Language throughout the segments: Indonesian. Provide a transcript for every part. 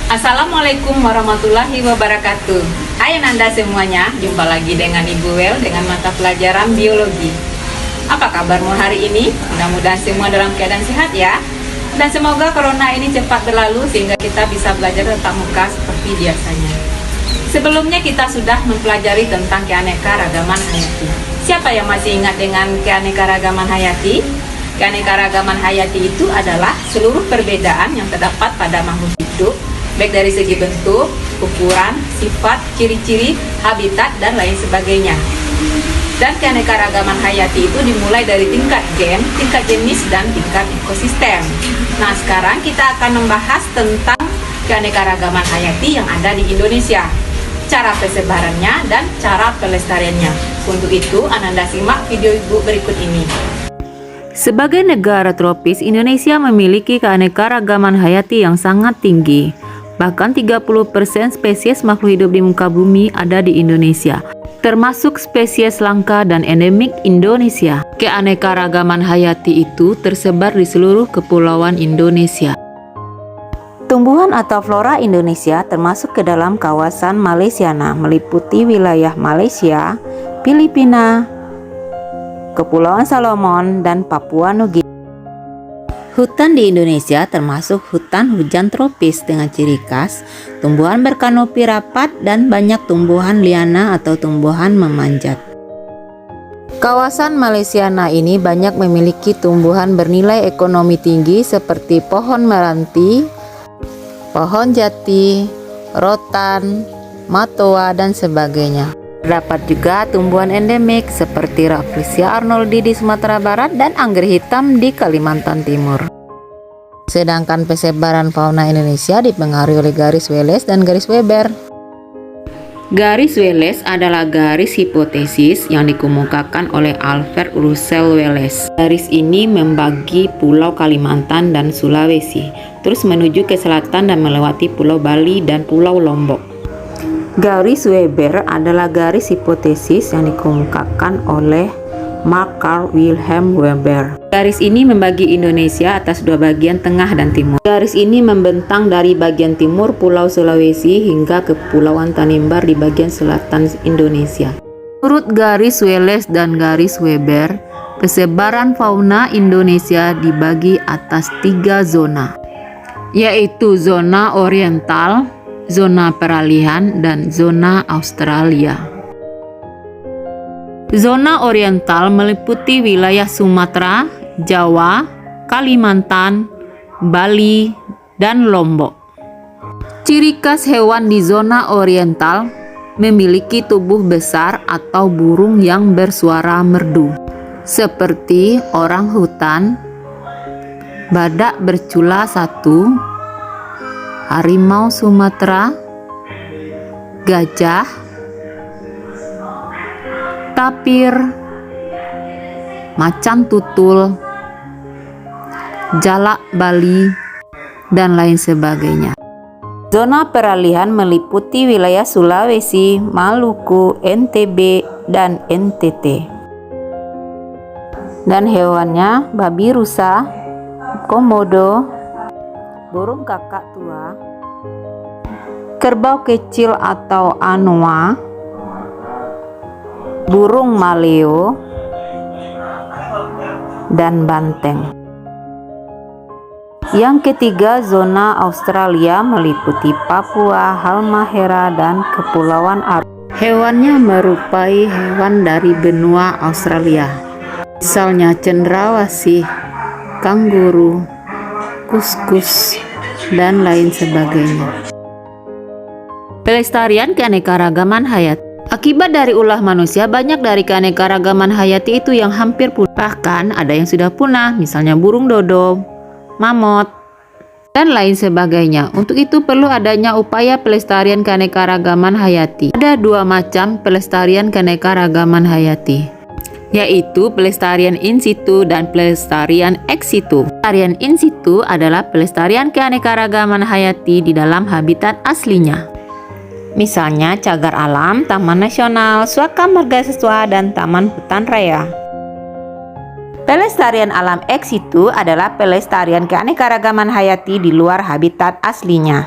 Assalamualaikum warahmatullahi wabarakatuh. Hai Nanda semuanya, jumpa lagi dengan Ibu Wel dengan mata pelajaran biologi. Apa kabarmu hari ini? Mudah-mudahan semua dalam keadaan sehat ya. Dan semoga corona ini cepat berlalu sehingga kita bisa belajar tatap muka seperti biasanya. Sebelumnya kita sudah mempelajari tentang keanekaragaman hayati. Siapa yang masih ingat dengan keanekaragaman hayati? Keanekaragaman hayati itu adalah seluruh perbedaan yang terdapat pada makhluk hidup, baik dari segi bentuk, ukuran, sifat, ciri-ciri, habitat, dan lain sebagainya. Dan keanekaragaman hayati itu dimulai dari tingkat gen, tingkat jenis, dan tingkat ekosistem. Nah, sekarang kita akan membahas tentang keanekaragaman hayati yang ada di Indonesia, cara persebarannya, dan cara pelestariannya. Untuk itu, Ananda simak video Ibu berikut ini. Sebagai negara tropis, Indonesia memiliki keanekaragaman hayati yang sangat tinggi. Bahkan 30% spesies makhluk hidup di muka bumi ada di Indonesia, termasuk spesies langka dan endemik Indonesia. Keanekaragaman hayati itu tersebar di seluruh kepulauan Indonesia. Tumbuhan atau flora Indonesia termasuk ke dalam kawasan Malaysiana, meliputi wilayah Malaysia, Filipina, Kepulauan Salomon, dan Papua Nugini. Hutan di Indonesia termasuk hutan hujan tropis dengan ciri khas tumbuhan berkanopi rapat dan banyak tumbuhan liana atau tumbuhan memanjat. Kawasan Malaysiana ini banyak memiliki tumbuhan bernilai ekonomi tinggi seperti pohon meranti, pohon jati, rotan, matoa, dan sebagainya. Terdapat juga tumbuhan endemik seperti Rafflesia arnoldi di Sumatera Barat dan anggrek hitam di Kalimantan Timur. Sedangkan persebaran fauna Indonesia dipengaruhi oleh garis Wallace dan garis Weber. Garis Wallace adalah garis hipotesis yang dikemukakan oleh Alfred Russel Wallace. Garis ini membagi Pulau Kalimantan dan Sulawesi, terus menuju ke selatan dan melewati Pulau Bali dan Pulau Lombok. Garis Weber adalah garis hipotesis yang dikemukakan oleh Mark Carl Wilhelm Weber. Garis ini membagi Indonesia atas dua bagian tengah dan timur. Garis ini membentang dari bagian timur Pulau Sulawesi hingga ke Kepulauan Tanimbar di bagian selatan Indonesia. Menurut garis Wallace dan garis Weber, persebaran fauna Indonesia dibagi atas 3 zona, yaitu zona oriental, zona peralihan, dan zona Australia. Zona oriental meliputi wilayah Sumatera, Jawa, Kalimantan, Bali, dan Lombok. Ciri khas hewan di zona oriental memiliki tubuh besar atau burung yang bersuara merdu, seperti orang hutan, badak bercula 1, harimau Sumatera, gajah, tapir, macan tutul, jalak Bali, dan lain sebagainya. Zona peralihan meliputi wilayah Sulawesi, Maluku, NTB, dan NTT. Dan hewannya babi rusa, komodo, burung kakak tua, kerbau kecil atau anoa, burung maleo, dan banteng. Yang ketiga, zona Australia meliputi Papua, Halmahera, dan Kepulauan Aru. Hewannya merupai hewan dari benua Australia, misalnya cendrawasih, kanguru, kuskus, dan lain sebagainya. Pelestarian keanekaragaman hayati. Akibat dari ulah manusia, banyak dari keanekaragaman hayati itu yang hampir punah. Bahkan ada yang sudah punah, misalnya burung dodo, mamut, dan lain sebagainya. Untuk itu perlu adanya upaya pelestarian keanekaragaman hayati. Ada 2 macam pelestarian keanekaragaman hayati, yaitu pelestarian in situ dan pelestarian ex situ. Pelestarian in situ adalah pelestarian keanekaragaman hayati di dalam habitat aslinya. Misalnya cagar alam, taman nasional, suaka margasatwa, dan taman hutan raya. Pelestarian alam ex situ adalah pelestarian keanekaragaman hayati di luar habitat aslinya.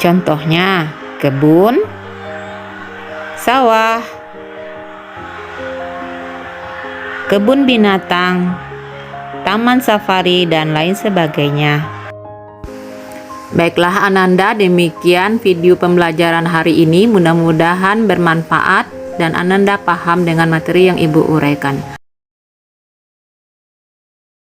Contohnya, kebun, sawah, kebun binatang, taman safari, dan lain sebagainya. Baiklah Ananda, demikian video pembelajaran hari ini. Mudah-mudahan bermanfaat dan Ananda paham dengan materi yang Ibu uraikan.